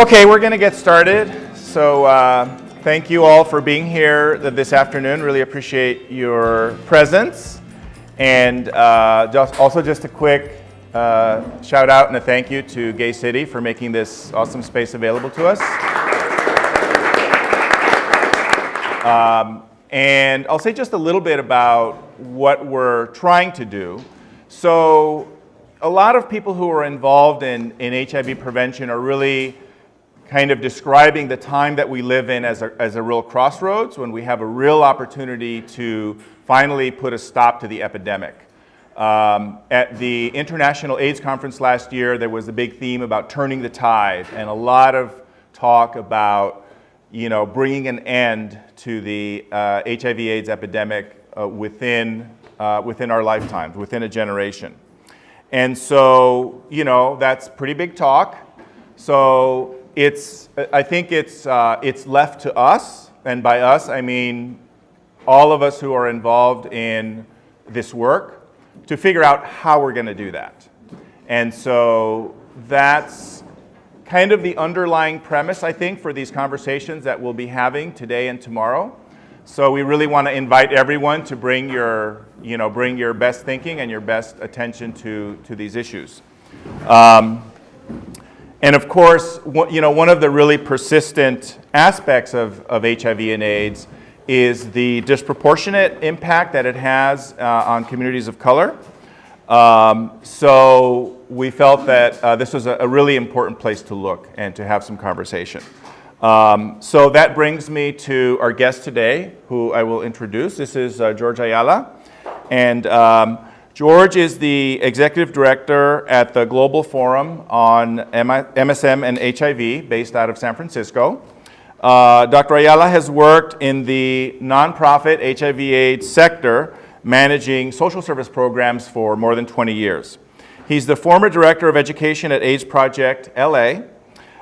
Okay, we're going to get started. So thank you all for being here this afternoon. Really appreciate your presence. And just a quick shout out and a thank you to Gay City for making this awesome space available to us. And I'll say just a little bit about what we're trying to do. So a lot of people who are involved in HIV prevention are really kind of describing the time that we live in as a real crossroads, when we have a real opportunity to finally put a stop to the epidemic. At the International AIDS Conference last year, there was a big theme about turning the tide, and a lot of talk about, bringing an end to the HIV/AIDS epidemic within our lifetimes, within a generation. And so, that's pretty big talk. So I think it's left to us, and by us I mean all of us who are involved in this work, to figure out how we're going to do that. And so that's kind of the underlying premise, I think, for these conversations that we'll be having today and tomorrow. So we really want to invite everyone to bring your best thinking and your best attention to these issues. And of course, one of the really persistent aspects of HIV and AIDS is the disproportionate impact that it has on communities of color. So we felt that this was a really important place to look and to have some conversation. So that brings me to our guest today, who I will introduce. This is George Ayala. And George is the Executive Director at the Global Forum on MSM and HIV, based out of San Francisco. Dr. Ayala has worked in the nonprofit HIV/AIDS sector, managing social service programs for more than 20 years. He's the former Director of Education at AIDS Project LA.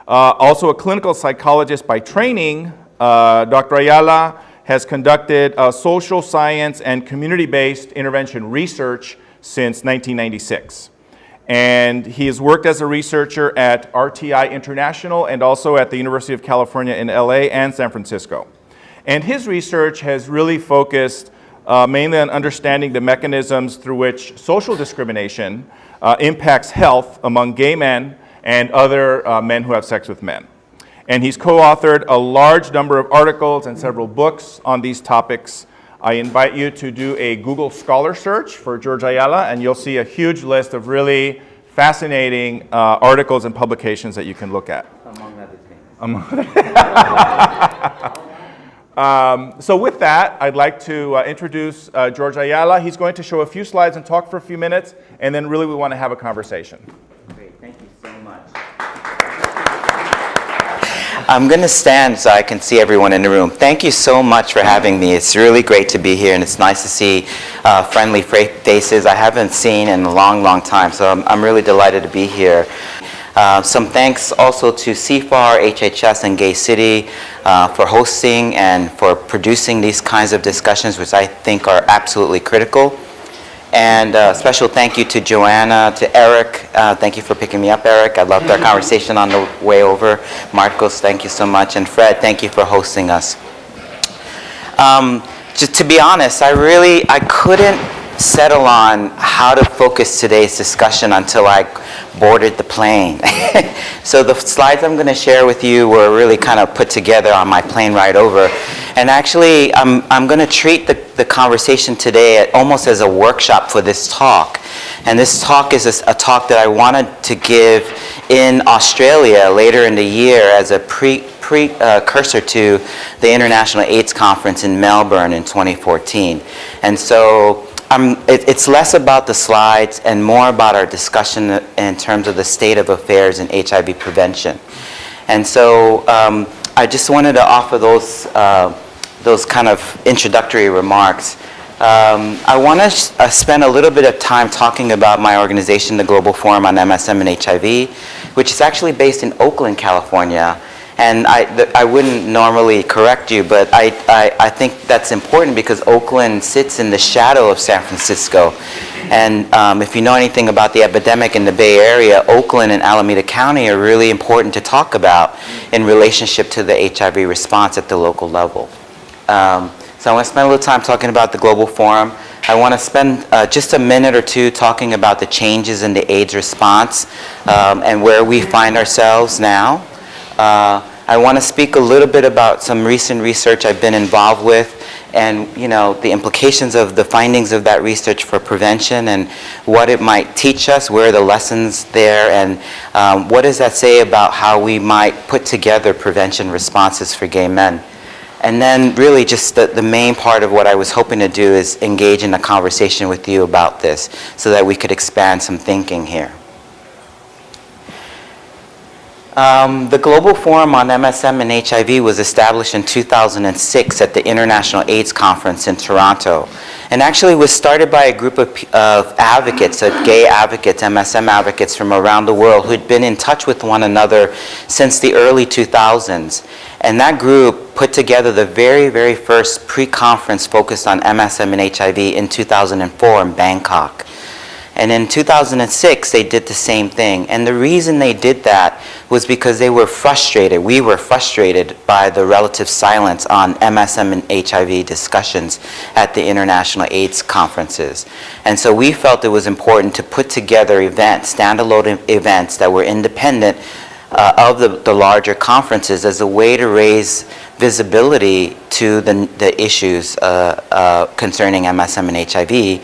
Also a clinical psychologist by training, Dr. Ayala has conducted social science and community-based intervention research since 1996. And he has worked as a researcher at RTI International and also at the University of California in LA and San Francisco. And his research has really focused mainly on understanding the mechanisms through which social discrimination impacts health among gay men and other men who have sex with men. And he's co-authored a large number of articles and several books on these topics. I invite you to do a Google Scholar search for George Ayala, and you'll see a huge list of really fascinating articles and publications that you can look at. Among other things. So with that, I'd like to introduce George Ayala. He's going to show a few slides and talk for a few minutes, and then really we want to have a conversation. Great, thank you so much. I'm going to stand so I can see everyone in the room. Thank you so much for having me. It's really great to be here, and it's nice to see friendly faces I haven't seen in a long, long time. So I'm really delighted to be here. Some thanks also to CFAR, HHS, and Gay City for hosting and for producing these kinds of discussions, which I think are absolutely critical. And a special thank you to Joanna, to Eric. Thank you for picking me up, Eric. I loved our conversation on the way over. Marcos, thank you so much. And Fred, thank you for hosting us. Just to be honest, I couldn't settle on how to focus today's discussion until I boarded the plane. So the slides I'm going to share with you were really kind of put together on my plane ride over. And actually, I'm going to treat the conversation today almost as a workshop for this talk. And this talk is a talk that I wanted to give in Australia later in the year as a precursor to the International AIDS Conference in Melbourne in 2014. And so it's less about the slides and more about our discussion in terms of the state of affairs in HIV prevention. And so I just wanted to offer those kind of introductory remarks. I want to spend a little bit of time talking about my organization, the Global Forum on MSM and HIV, which is actually based in Oakland, California. And I wouldn't normally correct you, but I think that's important because Oakland sits in the shadow of San Francisco. And if you know anything about the epidemic in the Bay Area, Oakland and Alameda County are really important to talk about in relationship to the HIV response at the local level. So I want to spend a little time talking about the Global Forum. I want to spend just a minute or two talking about the changes in the AIDS response and where we find ourselves now. I want to speak a little bit about some recent research I've been involved with and the implications of the findings of that research for prevention and what it might teach us, where are the lessons there, and what does that say about how we might put together prevention responses for gay men. And then really just the main part of what I was hoping to do is engage in a conversation with you about this so that we could expand some thinking here. The Global Forum on MSM and HIV was established in 2006 at the International AIDS Conference in Toronto, and actually was started by a group of advocates, gay advocates, MSM advocates from around the world who'd been in touch with one another since the early 2000s. And that group put together the very, very first pre-conference focused on MSM and HIV in 2004 in Bangkok. And in 2006, they did the same thing. And the reason they did that was because they were frustrated. We were frustrated by the relative silence on MSM and HIV discussions at the international AIDS conferences. And so we felt it was important to put together events, standalone events that were independent of the larger conferences as a way to raise visibility to the issues concerning MSM and HIV,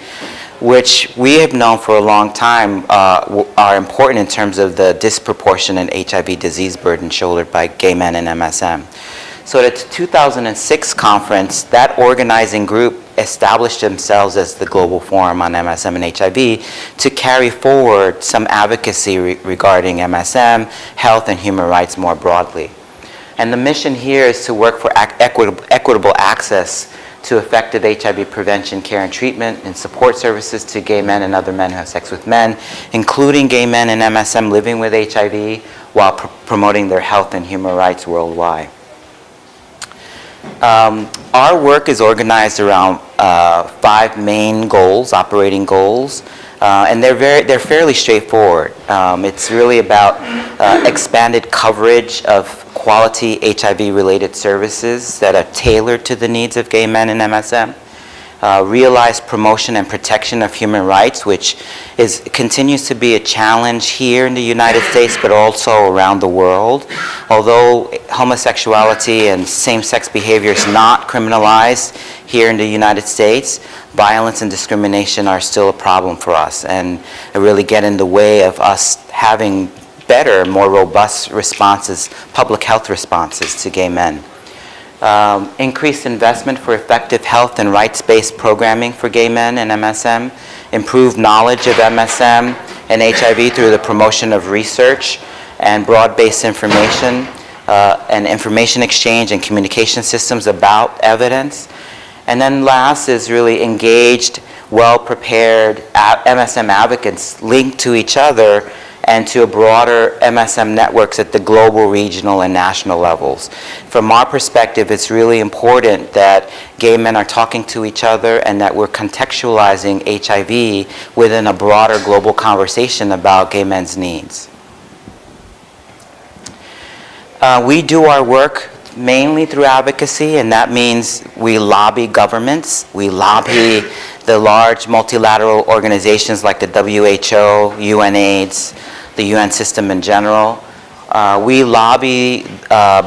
which we have known for a long time are important in terms of the disproportionate HIV disease burden shouldered by gay men and MSM. So at the 2006 conference, that organizing group established themselves as the Global Forum on MSM and HIV to carry forward some advocacy regarding MSM, health, and human rights more broadly. And the mission here is to work for equitable access to effective HIV prevention, care, and treatment, and support services to gay men and other men who have sex with men, including gay men and MSM living with HIV, while promoting their health and human rights worldwide. Our work is organized around 5 main goals, operating goals, and they're fairly straightforward. It's really about expanded coverage of quality HIV-related services that are tailored to the needs of gay men and MSM. Realized promotion and protection of human rights, which continues to be a challenge here in the United States, but also around the world. Although homosexuality and same-sex behavior is not criminalized here in the United States, violence and discrimination are still a problem for us and really get in the way of us having better, more robust responses, public health responses to gay men. Increased investment for effective health and rights-based programming for gay men and MSM, improved knowledge of MSM and HIV through the promotion of research and broad-based information and information exchange and communication systems about evidence. And then last is really engaged, well-prepared MSM advocates linked to each other and to a broader MSM networks at the global, regional, and national levels. From our perspective, it's really important that gay men are talking to each other and that we're contextualizing HIV within a broader global conversation about gay men's needs. We do our work mainly through advocacy, and that means we lobby governments, we lobby the large multilateral organizations like the WHO, UNAIDS, the UN system in general. We lobby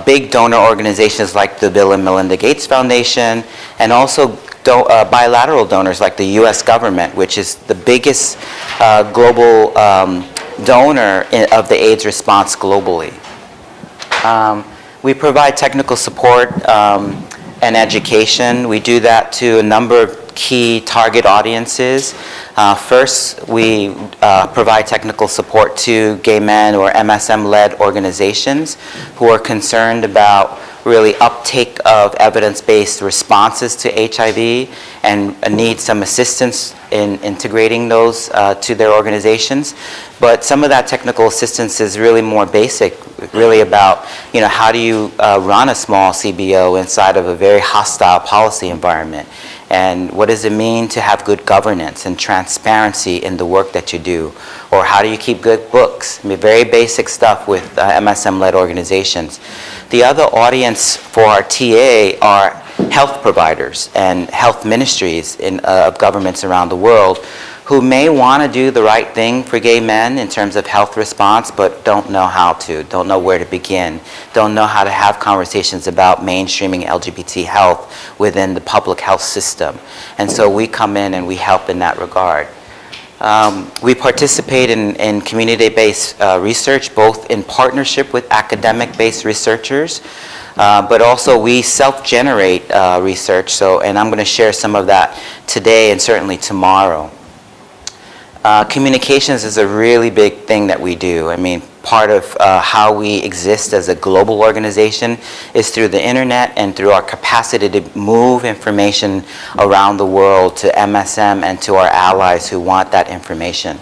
big donor organizations like the Bill and Melinda Gates Foundation, and also bilateral donors like the US government, which is the biggest global donor of the AIDS response globally. We provide technical support and education. We do that to a number of key target audiences. First, we provide technical support to gay men or MSM-led organizations who are concerned about really uptake of evidence-based responses to HIV and need some assistance in integrating those to their organizations. But some of that technical assistance is really more basic. really about, how do you run a small CBO inside of a very hostile policy environment? And what does it mean to have good governance and transparency in the work that you do? Or how do you keep good books? I mean, very basic stuff with MSM-led organizations. The other audience for our TA are health providers and health ministries of governments around the world who may want to do the right thing for gay men in terms of health response, but don't know how to, don't know where to begin, don't know how to have conversations about mainstreaming LGBT health within the public health system. And so we come in and we help in that regard. We participate in community-based research, both in partnership with academic-based researchers, but also we self-generate research, and I'm going to share some of that today and certainly tomorrow. Communications is a really big thing that we do. I mean, part of how we exist as a global organization is through the internet and through our capacity to move information around the world to MSM and to our allies who want that information.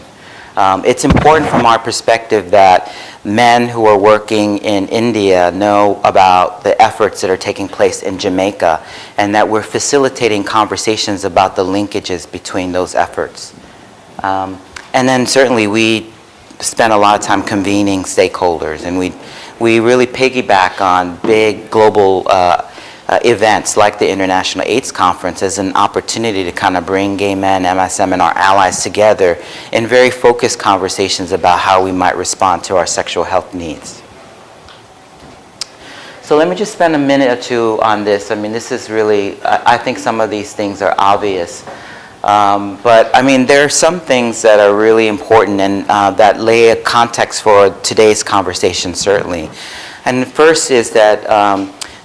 It's important from our perspective that men who are working in India know about the efforts that are taking place in Jamaica, and that we're facilitating conversations about the linkages between those efforts. And then certainly we spend a lot of time convening stakeholders, and we really piggyback on big global events like the International AIDS Conference as an opportunity to kind of bring gay men, MSM, and our allies together in very focused conversations about how we might respond to our sexual health needs. So let me just spend a minute or two on this. I mean, this is really, I think some of these things are obvious. But I mean, there are some things that are really important and that lay a context for today's conversation, certainly. And the first is that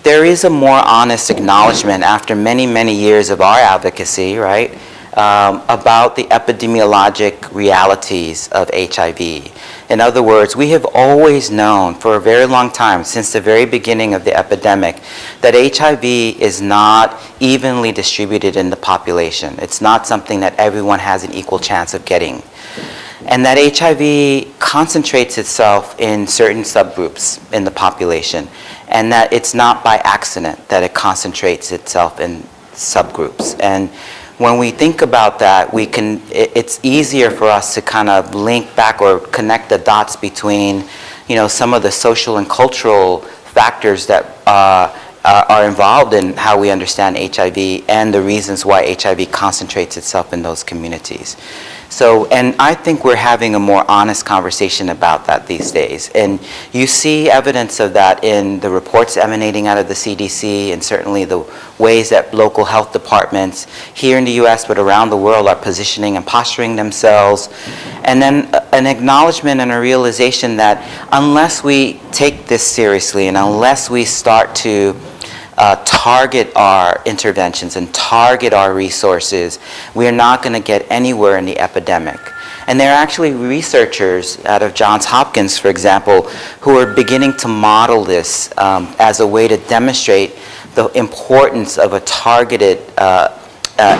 there is a more honest acknowledgement after many, many years of our advocacy, right, about the epidemiologic realities of HIV. In other words, we have always known for a very long time, since the very beginning of the epidemic, that HIV is not evenly distributed in the population. It's not something that everyone has an equal chance of getting. And that HIV concentrates itself in certain subgroups in the population, and that it's not by accident that it concentrates itself in subgroups. And when we think about that, it's easier for us to kind of link back or connect the dots between, some of the social and cultural factors that are involved in how we understand HIV and the reasons why HIV concentrates itself in those communities. So, and I think we're having a more honest conversation about that these days. And you see evidence of that in the reports emanating out of the CDC, and certainly the ways that local health departments here in the US but around the world are positioning and posturing themselves. And then an acknowledgement and a realization that unless we take this seriously and unless we start to target our interventions and target our resources, we are not going to get anywhere in the epidemic. And there are actually researchers out of Johns Hopkins, for example, who are beginning to model this as a way to demonstrate the importance of a targeted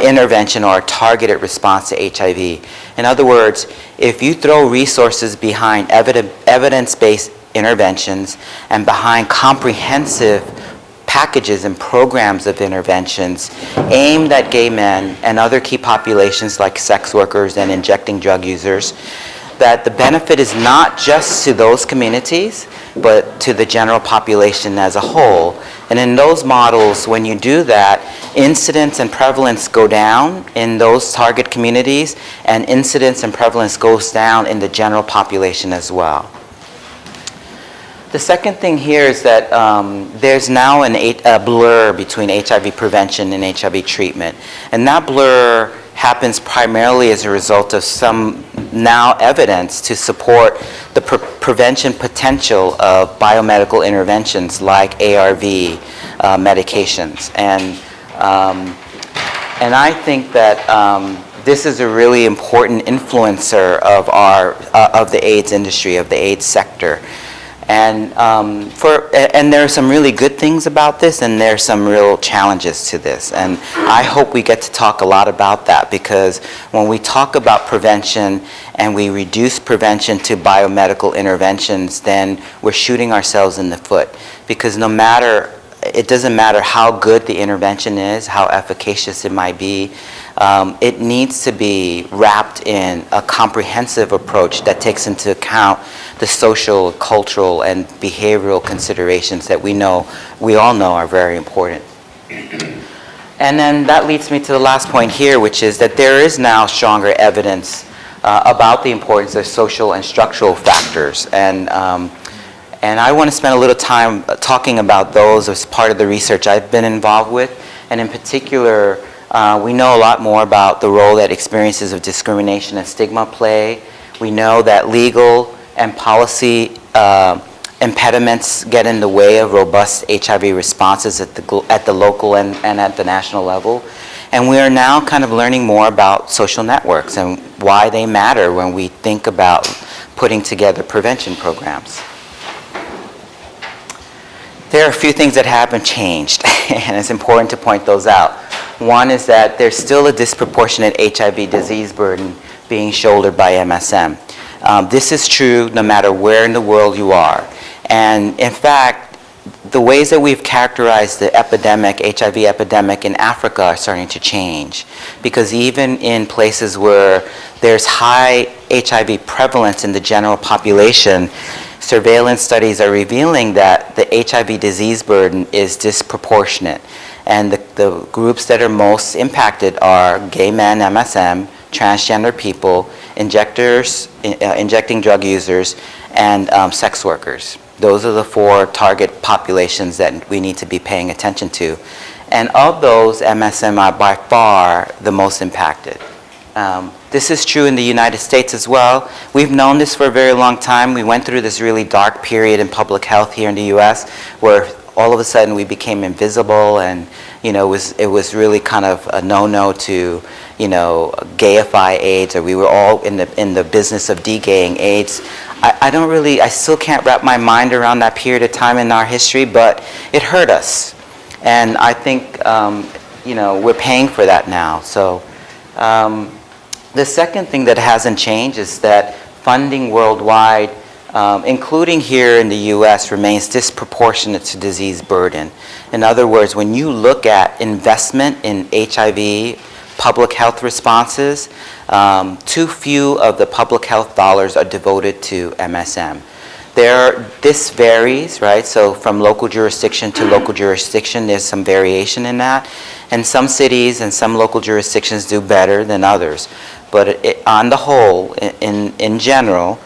intervention or a targeted response to HIV. In other words, if you throw resources behind evidence-based interventions and behind comprehensive packages and programs of interventions aimed at gay men and other key populations like sex workers and injecting drug users, that the benefit is not just to those communities, but to the general population as a whole. And in those models, when you do that, incidence and prevalence go down in those target communities, and incidence and prevalence goes down in the general population as well. The second thing here is that there's now a blur between HIV prevention and HIV treatment. And that blur happens primarily as a result of some now evidence to support the prevention potential of biomedical interventions like ARV medications. And I think that this is a really important influencer of the AIDS industry, of the AIDS sector. And there are some really good things about this, and there are some real challenges to this. And I hope we get to talk a lot about that, because when we talk about prevention and we reduce prevention to biomedical interventions, then we're shooting ourselves in the foot. Because it doesn't matter how good the intervention is, how efficacious it might be, it needs to be wrapped in a comprehensive approach that takes into account the social, cultural, and behavioral considerations that we all know are very important. And then that leads me to the last point here, which is that there is now stronger evidence about the importance of social and structural factors. And I want to spend a little time talking about those as part of the research I've been involved with. And in particular, we know a lot more about the role that experiences of discrimination and stigma play. We know that legal and policy impediments get in the way of robust HIV responses at the local and at the national level. And we are now kind of learning more about social networks and why they matter when we think about putting together prevention programs. There are a few things that haven't changed, and it's important to point those out. One is that there's still a disproportionate HIV disease burden being shouldered by MSM. This is true no matter where in the world you are. And in fact, the ways that we've characterized the epidemic, HIV epidemic in Africa are starting to change. Because even in places where there's high HIV prevalence in the general population, surveillance studies are revealing that the HIV disease burden is disproportionate. And the groups that are most impacted are gay men, MSM, transgender people, injecting drug users, and sex workers. Those are the 4 target populations that we need to be paying attention to. And of those, MSM are by far the most impacted. This is true in the United States as well. We've known this for a very long time. We went through this really dark period in public health here in the US where all of a sudden we became invisible, and it was really kind of a no-no to gayify AIDS, or we were all in the business of de-gaying AIDS. I still can't wrap my mind around that period of time in our history, but it hurt us. And I think we're paying for that now. So the second thing that hasn't changed is that funding worldwide, including here in the US, remains disproportionate to disease burden. In other words, when you look at investment in HIV public health responses, too few of the public health dollars are devoted to MSM. This varies, right? So from local jurisdiction to local jurisdiction, there's some variation in that. And some cities and some local jurisdictions do better than others. But on the whole, in general,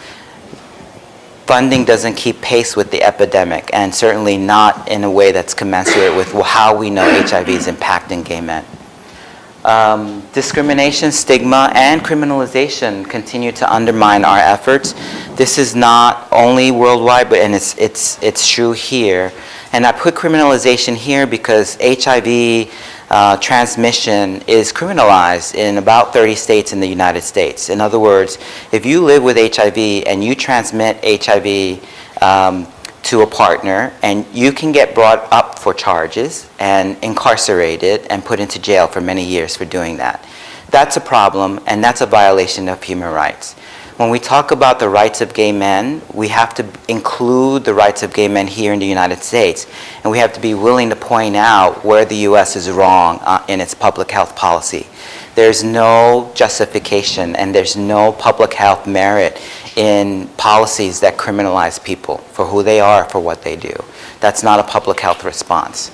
funding doesn't keep pace with the epidemic, and certainly not in a way that's commensurate with how we know HIV is impacting gay men. Discrimination, stigma, and criminalization continue to undermine our efforts. This is not only worldwide, but it's true here. And I put criminalization here because HIV transmission is criminalized in about 30 states in the United States. In other words, if you live with HIV and you transmit HIV to a partner, and you can get brought up for charges and incarcerated and put into jail for many years for doing that. That's a problem, and that's a violation of human rights. When we talk about the rights of gay men, we have to include the rights of gay men here in the United States, and we have to be willing to point out where the US is wrong in its public health policy. There's no justification and there's no public health merit in policies that criminalize people for who they are, for what they do. That's not a public health response.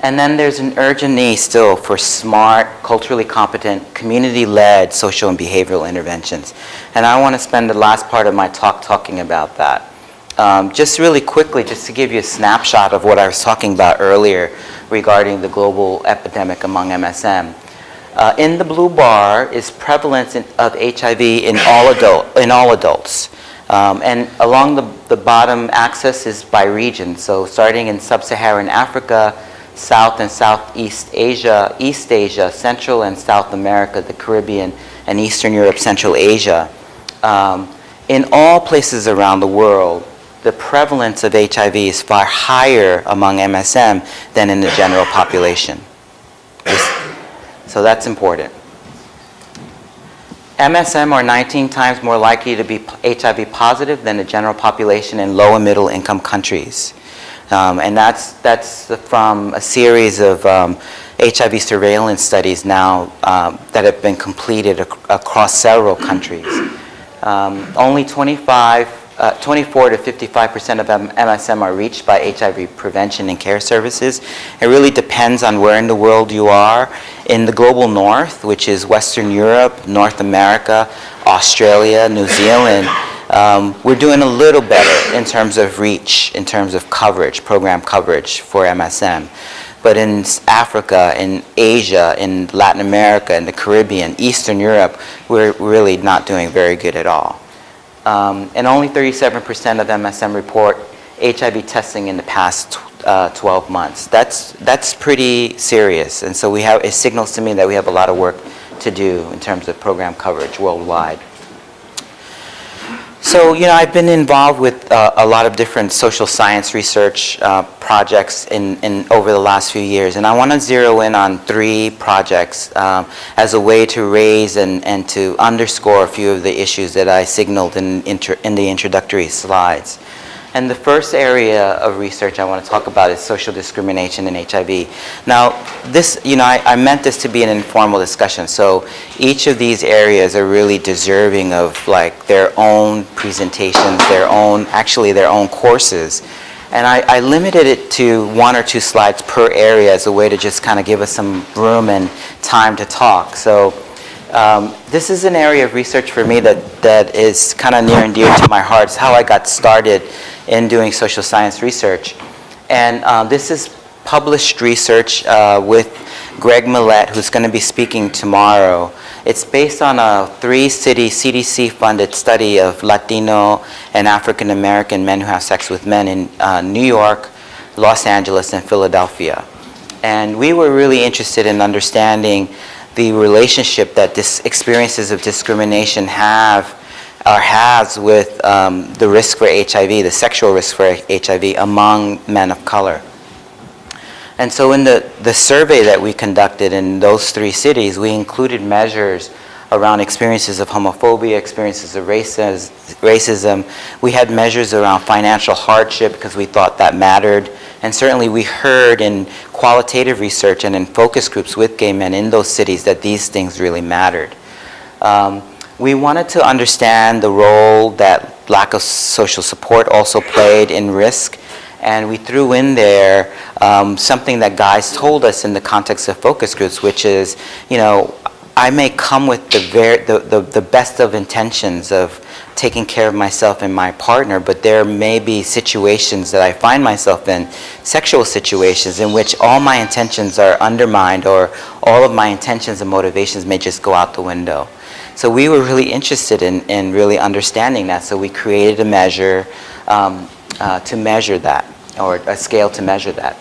And then there's an urgent need still for smart, culturally competent, community-led social and behavioral interventions. And I want to spend the last part of my talk talking about that. Just really quickly, just to give you a snapshot of what I was talking about earlier regarding the global epidemic among MSM. In the blue bar is prevalence of HIV in all adults. And along the bottom axis is by region. So starting in sub-Saharan Africa, South and Southeast Asia, East Asia, Central and South America, the Caribbean, and Eastern Europe, Central Asia. In all places around the world, the prevalence of HIV is far higher among MSM than in the general population. So that's important. MSM are 19 times more likely to be HIV positive than the general population in low and middle income countries. And that's from a series of HIV surveillance studies now that have been completed across several countries. Only 24 to 55% of MSM are reached by HIV prevention and care services. It really depends on where in the world you are. In the global north, which is Western Europe, North America, Australia, New Zealand, we're doing a little better in terms of reach, in terms of coverage, program coverage for MSM. But in Africa, in Asia, in Latin America, in the Caribbean, Eastern Europe, we're really not doing very good at all. And only 37% of MSM report HIV testing in the past 12 months. That's pretty serious. And so it signals to me that we have a lot of work to do in terms of program coverage worldwide. So, I've been involved with a lot of different social science research projects over the last few years, and I want to zero in on 3 projects as a way to raise and to underscore a few of the issues that I signaled in the introductory slides. And the first area of research I want to talk about is social discrimination in HIV. Now, this, I meant this to be an informal discussion, so each of these areas are really deserving of like their own presentations, their own courses. And I limited it to 1 or 2 slides per area as a way to just kind of give us some room and time to talk. So this is an area of research for me that is kind of near and dear to my heart. It's how I got started in doing social science research. And this is published research with Greg Millett, who's going to be speaking tomorrow. It's based on a 3-city CDC-funded study of Latino and African American men who have sex with men in New York, Los Angeles, and Philadelphia. And we were really interested in understanding the relationship that experiences of discrimination has with the risk for HIV, the sexual risk for HIV among men of color. And so in the survey that we conducted in those 3 cities, we included measures around experiences of homophobia, experiences of racism. We had measures around financial hardship because we thought that mattered. And certainly we heard in qualitative research and in focus groups with gay men in those cities that these things really mattered. We wanted to understand the role that lack of social support also played in risk. And we threw in there something that guys told us in the context of focus groups, which is, I may come with the best of intentions of taking care of myself and my partner, but there may be situations that I find myself in, sexual situations, in which all my intentions are undermined or all of my intentions and motivations may just go out the window. So we were really interested in really understanding that, so we created a measure to measure that, or a scale to measure that.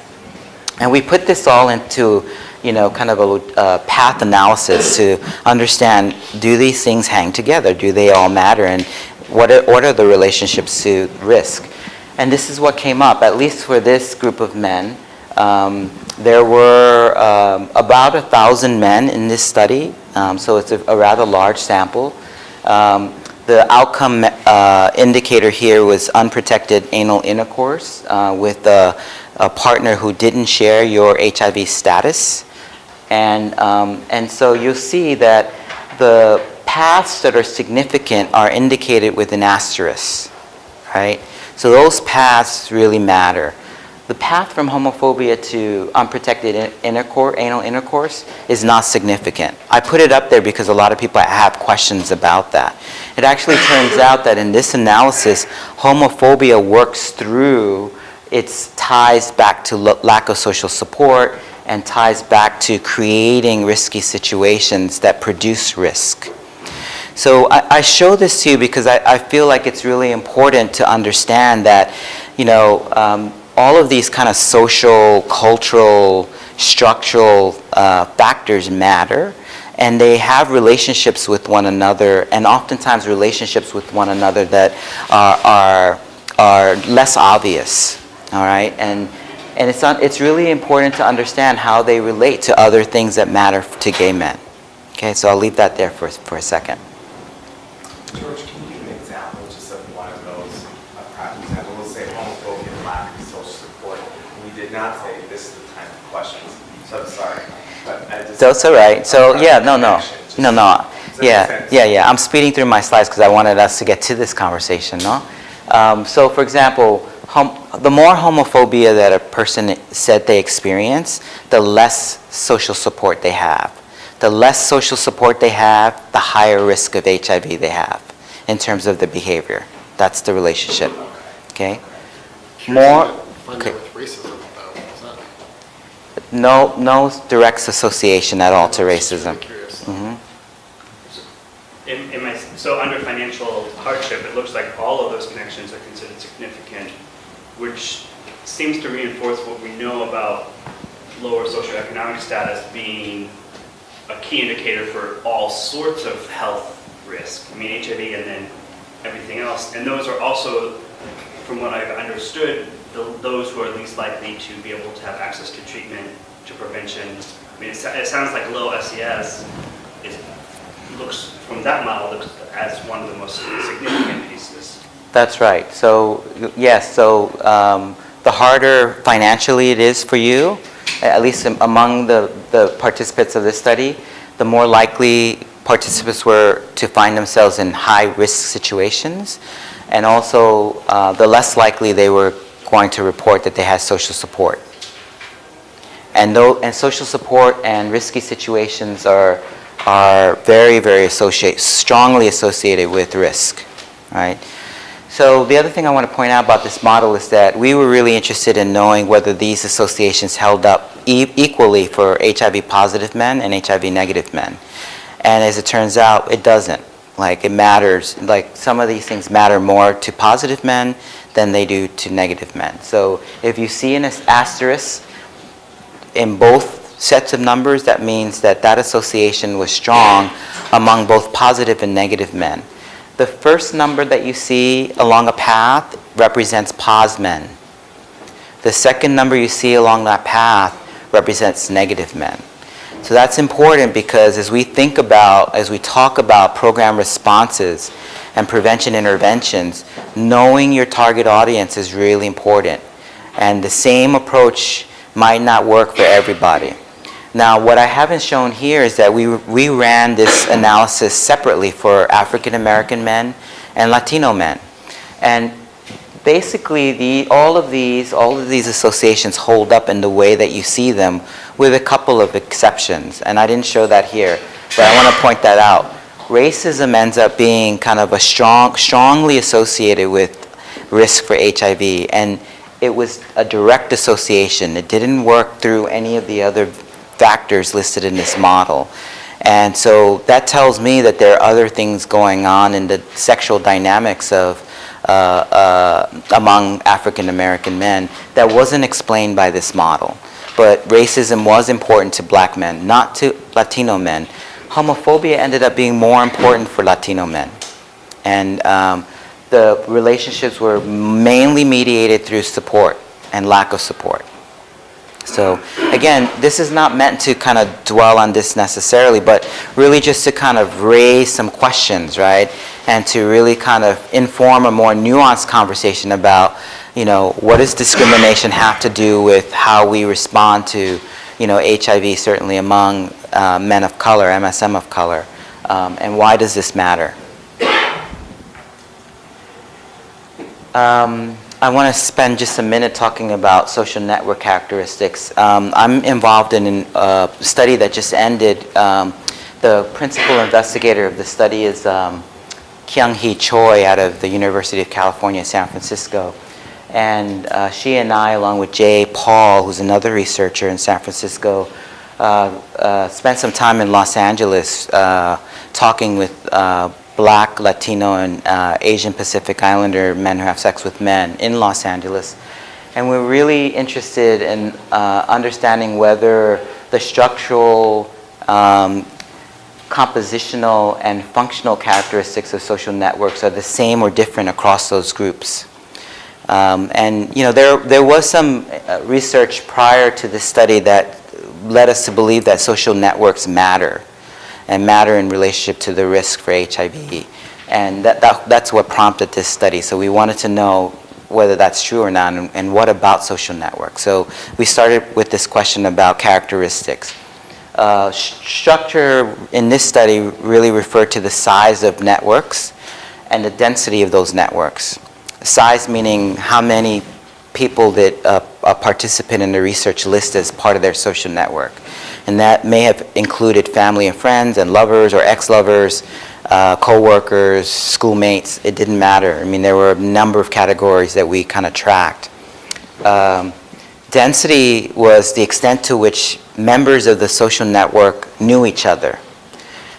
And we put this all into kind of a path analysis to understand, do these things hang together? Do they all matter? And what are the relationships to risk? And this is what came up, at least for this group of men. There were about 1,000 men in this study, so it's a rather large sample. The outcome indicator here was unprotected anal intercourse with a partner who didn't share your HIV status. And so you'll see that the paths that are significant are indicated with an asterisk, right? So those paths really matter. The path from homophobia to unprotected anal intercourse is not significant. I put it up there because a lot of people have questions about that. It actually turns out that in this analysis, homophobia works through its ties back to lack of social support and ties back to creating risky situations that produce risk. So I show this to you because I feel like it's really important to understand that, all of these kind of social, cultural, structural factors matter, and they have relationships with one another, and oftentimes relationships with one another that are are less obvious, all right? And it's really important to understand how they relate to other things that matter to gay men. Okay, so I'll leave that there for a second. George, can you give an example just of one of those practices? We'll say homophobia, lack of social support. We did not say this is the time of questions, so I'm sorry. But I just, That's all right. So yeah, no. Sense? Yeah. I'm speeding through my slides because I wanted us to get to this conversation, no? So for example, the more homophobia that a person said they experience, the less social support they have. The less social support they have, the higher risk of HIV they have in terms of the behavior. That's the relationship. Okay? More. Okay. With racism, though, is that? No direct association at all to racism. I'm curious. Mhm. So under financial hardship, it looks like all of those connections are considered significant, which seems to reinforce what we know about lower socioeconomic status being a key indicator for all sorts of health risk. I mean, HIV and then everything else. And those are also, from what I've understood, those who are least likely to be able to have access to treatment, to prevention. I mean, it sounds like low SES looks, from that model, looks as one of the most significant pieces. That's right. So yes, the harder financially it is for you, at least among the participants of this study, the more likely participants were to find themselves in high-risk situations, and also the less likely they were going to report that they had social support. And social support and risky situations are very, very strongly associated with risk, right? So the other thing I want to point out about this model is that we were really interested in knowing whether these associations held up equally for HIV positive men and HIV negative men. And as it turns out, it doesn't. Like, it matters, like some of these things matter more to positive men than they do to negative men. So if you see an asterisk in both sets of numbers, that means that association was strong among both positive and negative men. The first number that you see along a path represents pos men. The second number you see along that path represents negative men. So that's important because as we talk about program responses and prevention interventions, knowing your target audience is really important. And the same approach might not work for everybody. Now, what I haven't shown here is that we ran this analysis separately for African American men and Latino men. And basically, all of these associations hold up in the way that you see them, with a couple of exceptions. And I didn't show that here, but I want to point that out. Racism ends up being kind of a strongly associated with risk for HIV, and it was a direct association. It didn't work through any of the other factors listed in this model. And so that tells me that there are other things going on in the sexual dynamics of among African American men that wasn't explained by this model. But racism was important to black men, not to Latino men. Homophobia ended up being more important for Latino men. And the relationships were mainly mediated through support and lack of support. So again, this is not meant to kind of dwell on this necessarily, but really just to kind of raise some questions, right? And to really kind of inform a more nuanced conversation about, what does discrimination have to do with how we respond to, HIV, certainly among men of color, MSM of color, and why does this matter? I want to spend just a minute talking about social network characteristics. I'm involved in a study that just ended. The principal investigator of the study is Kyung-hee Choi out of the University of California, San Francisco. And she and I, along with Jay Paul, who's another researcher in San Francisco, spent some time in Los Angeles talking with Black, Latino, and Asian Pacific Islander men who have sex with men in Los Angeles. And we're really interested in understanding whether the structural, compositional, and functional characteristics of social networks are the same or different across those groups. And there was some research prior to this study that led us to believe that social networks matter, and matter in relationship to the risk for HIV. And that's what prompted this study. So we wanted to know whether that's true or not, and what about social networks. So we started with this question about characteristics. Structure in this study really referred to the size of networks and the density of those networks. Size meaning how many people that a participant in the research list as part of their social network. And that may have included family and friends and lovers or ex-lovers, co-workers, schoolmates. It didn't matter. I mean, there were a number of categories that we kind of tracked. Density was the extent to which members of the social network knew each other.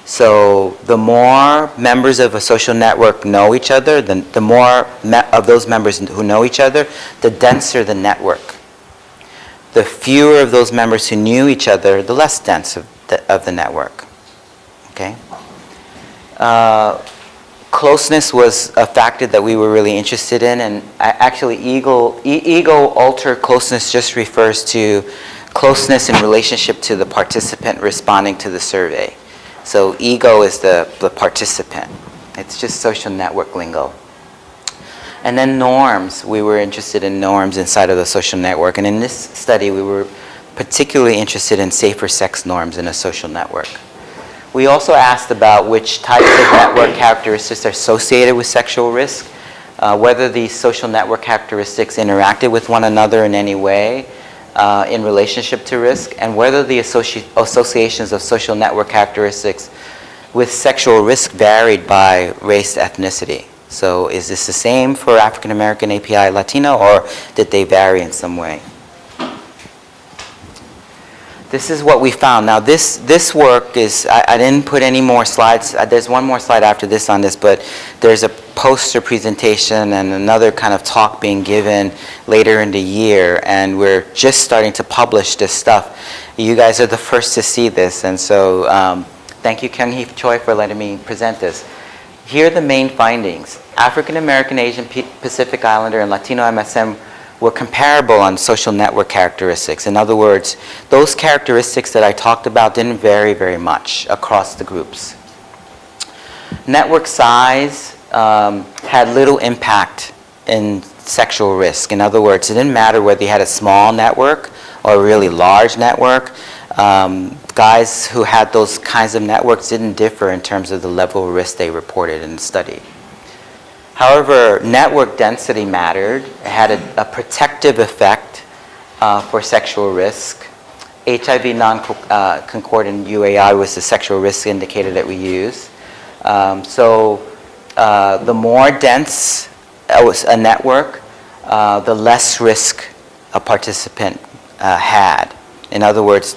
So the more members of a social network know each other, the more of those members who know each other, the denser the network. The fewer of those members who knew each other, the less dense of the network. Okay? Closeness was a factor that we were really interested in, and actually ego-altered closeness just refers to closeness in relationship to the participant responding to the survey. So ego is the participant. It's just social network lingo. And then norms. We were interested in norms inside of the social network. And in this study, we were particularly interested in safer sex norms in a social network. We also asked about which types of network characteristics are associated with sexual risk, whether these social network characteristics interacted with one another in any way in relationship to risk, and whether the associations of social network characteristics with sexual risk varied by race, ethnicity. So is this the same for African American, API, Latino, or did they vary in some way? This is what we found. Now this work is, I didn't put any more slides. There's one more slide after this on this, but there's a poster presentation and another kind of talk being given later in the year, and we're just starting to publish this stuff. You guys are the first to see this, and so thank you, Kyung-Hee Choi, for letting me present this. Here are the main findings. African American, Asian, Pacific Islander, and Latino MSM were comparable on social network characteristics. In other words, those characteristics that I talked about didn't vary very much across the groups. Network size had little impact in sexual risk. In other words, it didn't matter whether you had a small network or a really large network. Guys who had those kinds of networks didn't differ in terms of the level of risk they reported in the study. However, network density mattered. It had a protective effect for sexual risk. HIV non-concordant UAI was the sexual risk indicator that we used. The more dense a network, the less risk a participant had. In other words,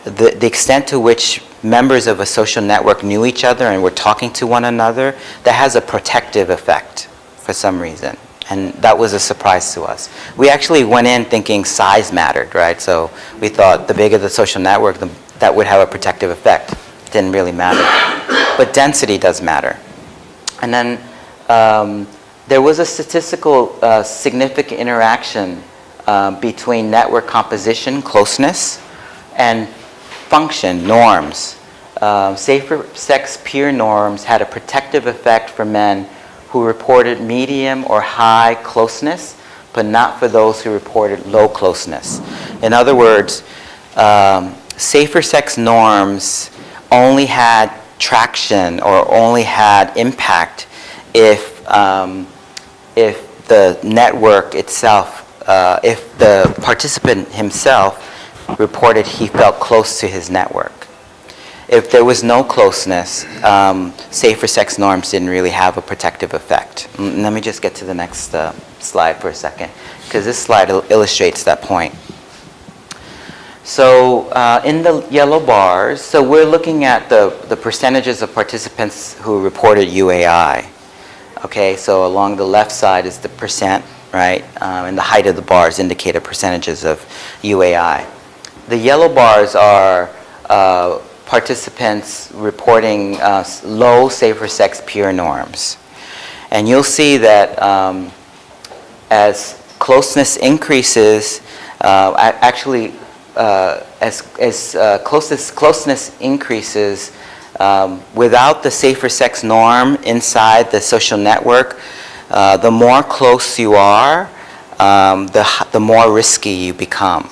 the extent to which members of a social network knew each other and were talking to one another, that has a protective effect for some reason. And that was a surprise to us. We actually went in thinking size mattered, right? So we thought the bigger the social network, that would have a protective effect. Didn't really matter. But density does matter. And then there was a statistical significant interaction between network composition, closeness, and function, norms. Safer sex peer norms had a protective effect for men who reported medium or high closeness, but not for those who reported low closeness. In other words, safer sex norms only had traction or only had impact if the network itself, if the participant himself reported he felt close to his network. If there was no closeness, safer sex norms didn't really have a protective effect. Let me just get to the next slide for a second, because this slide illustrates that point. So in the yellow bars, so we're looking at the percentages of participants who reported UAI. Okay, so along the left side is the percent, right? And the height of the bars indicate percentages of UAI. The yellow bars are participants reporting low safer sex peer norms. And you'll see that as closeness increases, closeness increases without the safer sex norm inside the social network, the more close you are, the more risky you become.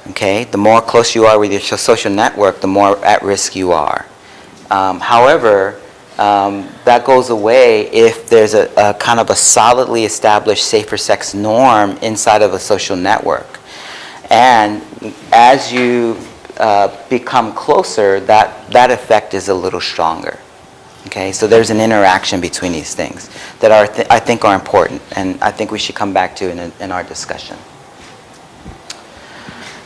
Okay, the more close you are with your social network, the more at risk you are. However, that goes away if there's a kind of a solidly established safer sex norm inside of a social network. And as you become closer, that effect is a little stronger. Okay, so there's an interaction between these things that I think are important, and I think we should come back to in our discussion.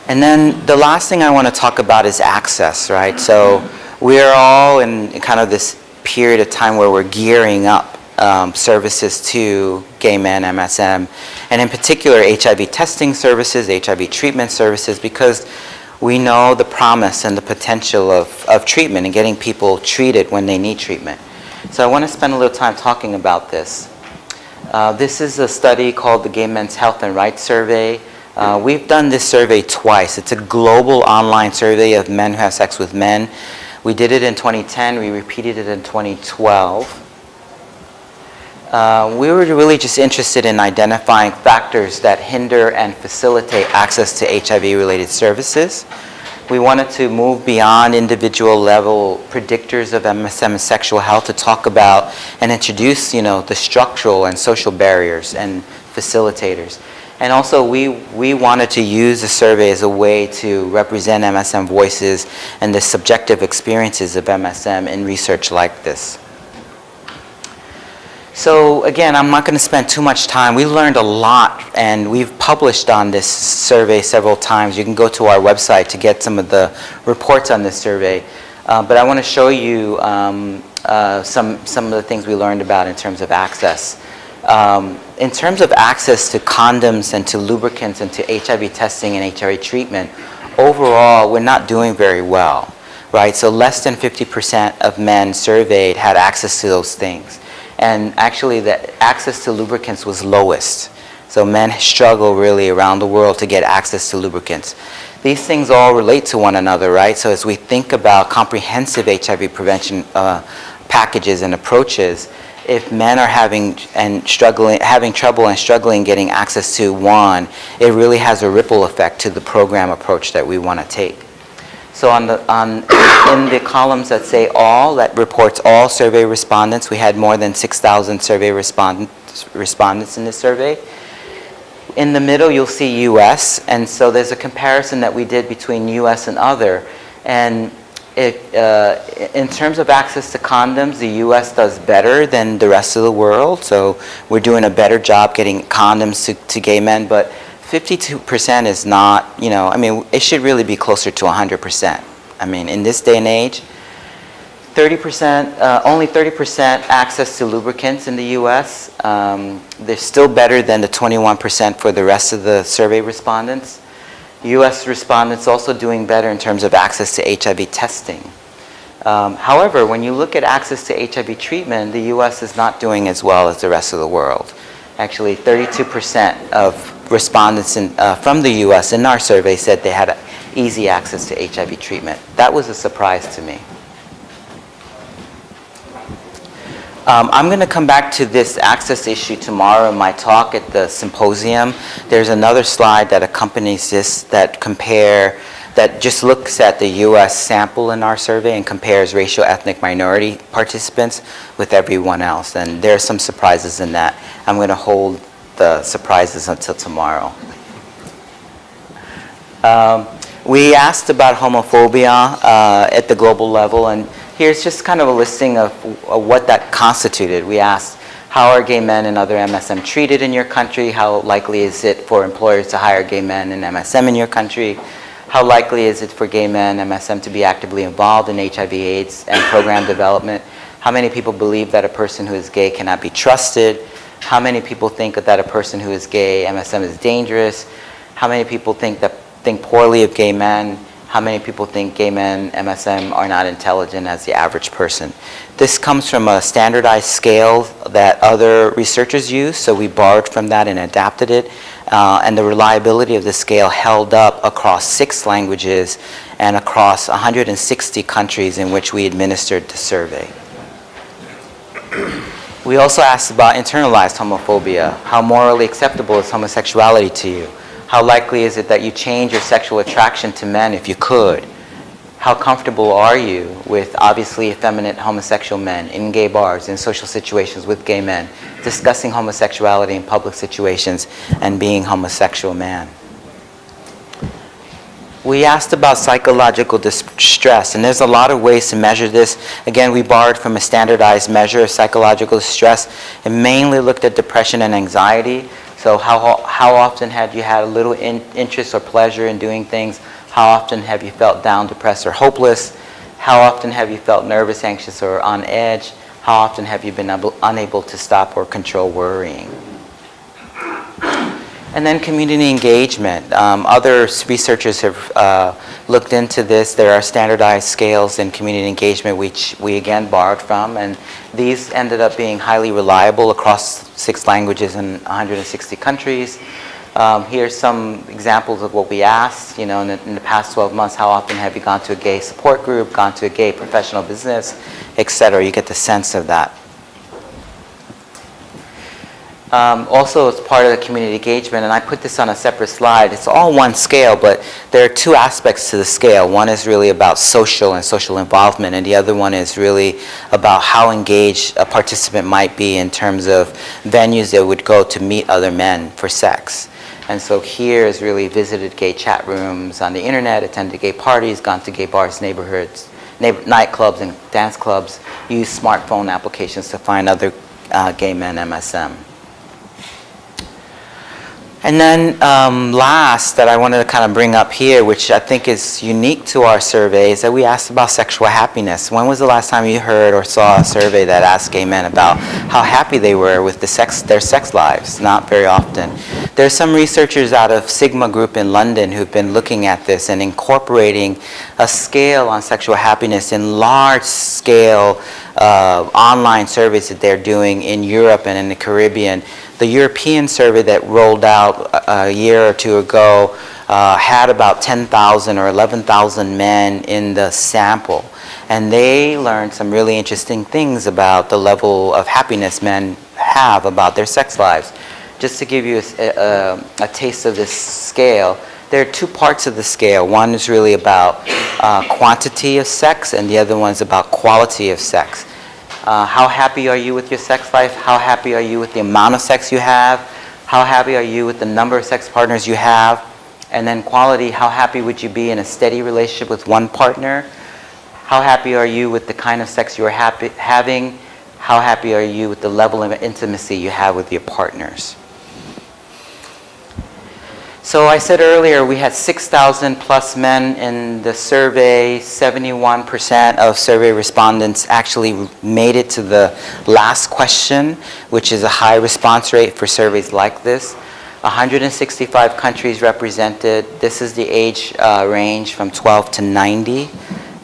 And then the last thing I want to talk about is access, right? So we're all in kind of this period of time where we're gearing up services to gay men, MSM, and in particular HIV testing services, HIV treatment services, because we know the promise and the potential of treatment and getting people treated when they need treatment. So I want to spend a little time talking about this. This is a study called the Gay Men's Health and Rights Survey. We've done this survey twice. It's a global online survey of men who have sex with men. We did it in 2010. We repeated it in 2012. We were really just interested in identifying factors that hinder and facilitate access to HIV-related services. We wanted to move beyond individual level predictors of MSM and sexual health to talk about and introduce, the structural and social barriers and facilitators. And also, we wanted to use the survey as a way to represent MSM voices and the subjective experiences of MSM in research like this. So again, I'm not going to spend too much time. We learned a lot, and we've published on this survey several times. You can go to our website to get some of the reports on this survey. But I want to show you some of the things we learned about in terms of access. In terms of access to condoms and to lubricants and to HIV testing and HIV treatment, overall, we're not doing very well, right? So less than 50% of men surveyed had access to those things. And actually, the access to lubricants was lowest. So men struggle really around the world to get access to lubricants. These things all relate to one another, right? So as we think about comprehensive HIV prevention packages and approaches, if men are having trouble and struggling getting access to one, it really has a ripple effect to the program approach that we want to take. So in the columns that say all, that reports all survey respondents, we had more than 6,000 survey respondents in this survey. In the middle, you'll see US, and so there's a comparison that we did between US and other. And in terms of access to condoms, the US does better than the rest of the world. So we're doing a better job getting condoms to gay men, but 52% is not, it should really be closer to 100%. In this day and age, 30%, only 30% access to lubricants in the US. They're still better than the 21% for the rest of the survey respondents. US respondents also doing better in terms of access to HIV testing. However, when you look at access to HIV treatment, the US is not doing as well as the rest of the world. Actually, 32% of respondents from the US in our survey said they had easy access to HIV treatment. That was a surprise to me. I'm going to come back to this access issue tomorrow in my talk at the symposium. There's another slide that accompanies this that just looks at the US sample in our survey and compares racial ethnic minority participants with everyone else. And there are some surprises in that. I'm going to hold the surprises until tomorrow. We asked about homophobia at the global level, and here's just kind of a listing of what that constituted. We asked, how are gay men and other MSM treated in your country? How likely is it for employers to hire gay men and MSM in your country? How likely is it for gay men and MSM to be actively involved in HIV/AIDS and program development? How many people believe that a person who is gay cannot be trusted? How many people think that a person who is gay, MSM, is dangerous? How many people think poorly of gay men? how many people think gay men, MSM, are not intelligent as the average person. This comes from a standardized scale that other researchers use, so we borrowed from that and adapted it. And the reliability of the scale held up across 6 languages and across 160 countries in which we administered the survey. We also asked about internalized homophobia. How morally acceptable is homosexuality to you? How likely is it that you change your sexual attraction to men if you could? How comfortable are you with obviously effeminate homosexual men in gay bars, in social situations with gay men, discussing homosexuality in public situations, and being homosexual man? We asked about psychological distress, and there's a lot of ways to measure this. Again, we borrowed from a standardized measure of psychological distress. It mainly looked at depression and anxiety. So how often had you had a little interest or pleasure in doing things? How often have you felt down, depressed, or hopeless? How often have you felt nervous, anxious, or on edge? How often have you been unable to stop or control worrying? And then community engagement. Other researchers have looked into this. There are standardized scales in community engagement, which we again borrowed from, and these ended up being highly reliable across 6 languages and 160 countries. Here's some examples of what we asked. In the past 12 months, how often have you gone to a gay support group, gone to a gay professional business, etc. You get the sense of that. Also, as part of the community engagement, and I put this on a separate slide, it's all one scale, but there are 2 aspects to the scale. One is really about social and social involvement, and the other one is really about how engaged a participant might be in terms of venues they would go to meet other men for sex. And so here is really visited gay chat rooms on the internet, attended gay parties, gone to gay bars, neighborhoods, nightclubs and dance clubs, used smartphone applications to find other gay men MSM. And then last that I wanted to kind of bring up here, which I think is unique to our survey, is that we asked about sexual happiness. When was the last time you heard or saw a survey that asked gay men about how happy they were with their sex lives? Not very often. There's some researchers out of Sigma Group in London who've been looking at this and incorporating a scale on sexual happiness in large-scale online surveys that they're doing in Europe and in the Caribbean. The European survey that rolled out a year or 2 ago had about 10,000 or 11,000 men in the sample. And they learned some really interesting things about the level of happiness men have about their sex lives. Just to give you a taste of this scale, there are 2 parts of the scale. One is really about quantity of sex, and the other one is about quality of sex. How happy are you with your sex life? How happy are you with the amount of sex you have? How happy are you with the number of sex partners you have? And then quality, how happy would you be in a steady relationship with one partner? How happy are you with the kind of sex you are having? How happy are you with the level of intimacy you have with your partners? So I said earlier we had 6,000 plus men in the survey. 71% of survey respondents actually made it to the last question, which is a high response rate for surveys like this. 165 countries represented. This is the age range from 12 to 90.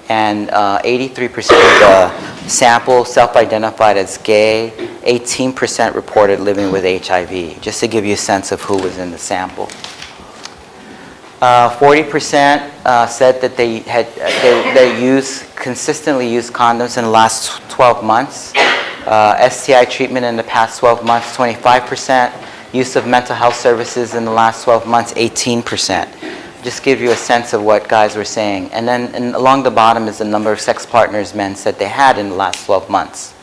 And 83% of the sample self-identified as gay. 18% reported living with HIV, just to give you a sense of who was in the sample. 40% said that they consistently used condoms in the last 12 months. STI treatment in the past 12 months, 25%. Use of mental health services in the last 12 months, 18%. Just give you a sense of what guys were saying. And then along the bottom is the number of sex partners men said they had in the last 12 months.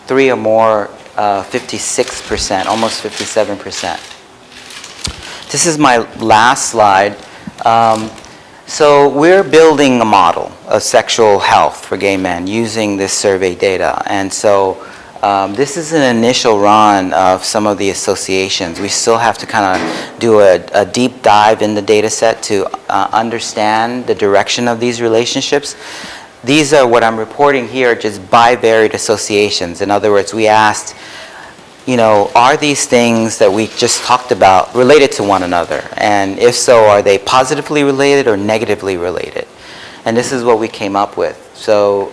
3 or more, 56%, almost 57%. This is my last slide. So we're building a model of sexual health for gay men using this survey data. And so this is an initial run of some of the associations. We still have to kind of do a deep dive in the data set to understand the direction of these relationships. These are what I'm reporting here, just bivariate associations. In other words, we asked, are these things that we just talked about related to one another? And if so, are they positively related or negatively related? And this is what we came up with. So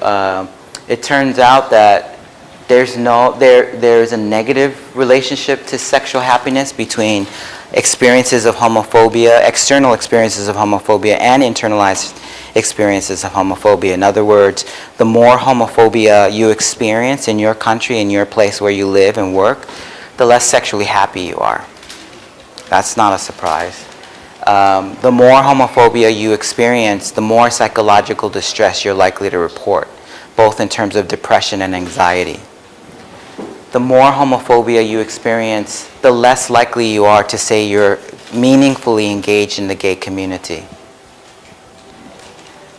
it turns out that there's a negative relationship to sexual happiness between experiences of homophobia, external experiences of homophobia, and internalized experiences of homophobia. In other words, the more homophobia you experience in your country, in your place where you live and work, the less sexually happy you are. That's not a surprise. The more homophobia you experience, the more psychological distress you're likely to report, both in terms of depression and anxiety. The more homophobia you experience, the less likely you are to say you're meaningfully engaged in the gay community.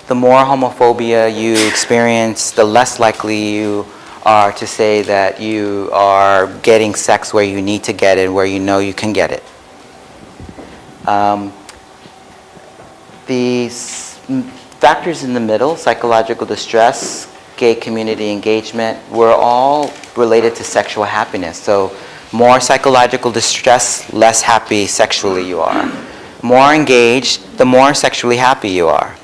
The more homophobia you experience, the less likely you are to say that you are getting sex where you need to get it, where you know you can get it. These factors in the middle, psychological distress, gay community engagement, were all related to sexual happiness. So more psychological distress, less happy sexually you are. More engaged, the more sexually happy you are.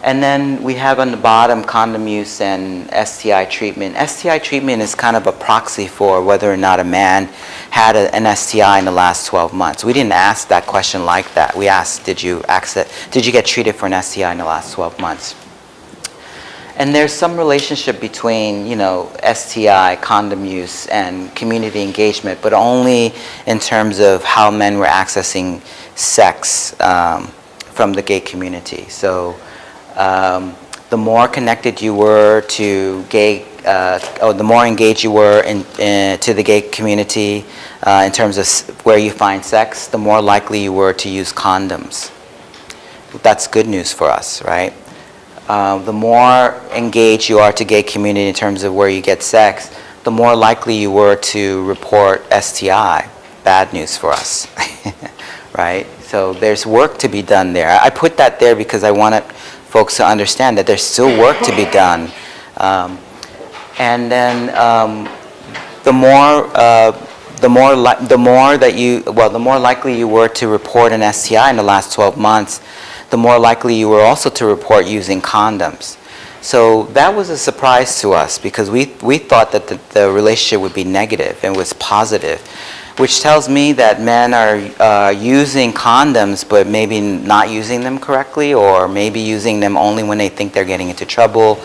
And then we have on the bottom condom use and STI treatment. STI treatment is kind of a proxy for whether or not a man had an STI in the last 12 months. We didn't ask that question like that. We asked, did you get treated for an STI in the last 12 months? And there's some relationship between, STI, condom use, and community engagement, but only in terms of how men were accessing sex from the gay community. So the more connected you were to gay, or the more engaged you were to the gay community in terms of where you find sex, the more likely you were to use condoms. That's good news for us, right? The more engaged you are to gay community in terms of where you get sex, the more likely you were to report STI. Bad news for us, right? So there's work to be done there. I put that there because I wanted folks to understand that there's still work to be done. And then the more likely you were to report an STI in the last 12 months, the more likely you were also to report using condoms. So that was a surprise to us because we thought that the relationship would be negative and was positive, which tells me that men are using condoms but maybe not using them correctly, or maybe using them only when they think they're getting into trouble.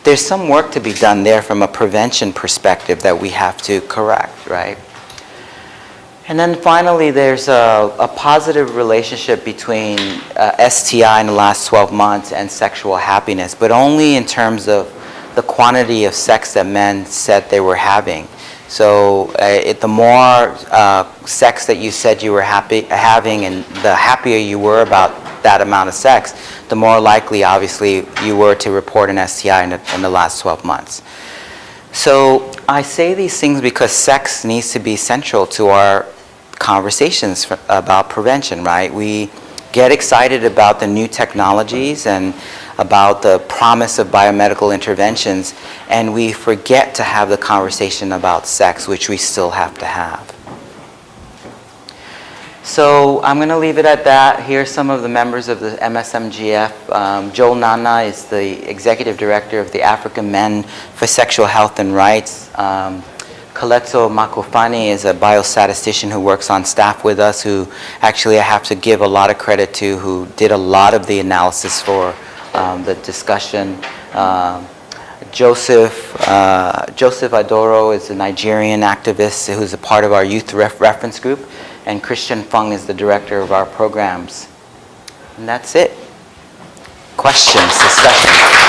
There's some work to be done there from a prevention perspective that we have to correct, right? And then finally, there's a positive relationship between STI in the last 12 months and sexual happiness, but only in terms of the quantity of sex that men said they were having. So the more sex that you said you were having and the happier you were about that amount of sex, the more likely, obviously, you were to report an STI in the last 12 months. So I say these things because sex needs to be central to our conversations about prevention, right? We get excited about the new technologies and about the promise of biomedical interventions, and we forget to have the conversation about sex, which we still have to have. So I'm going to leave it at that. Here are some of the members of the MSMGF. Joel Nana is the Executive Director of the African Men for Sexual Health and Rights. Kaletso Makofani is a biostatistician who works on staff with us, who actually I have to give a lot of credit to, who did a lot of the analysis for the discussion. Joseph Adoro is a Nigerian activist who's a part of our youth reference group, and Christian Fung is the director of our programs. And that's it. Questions, discussion.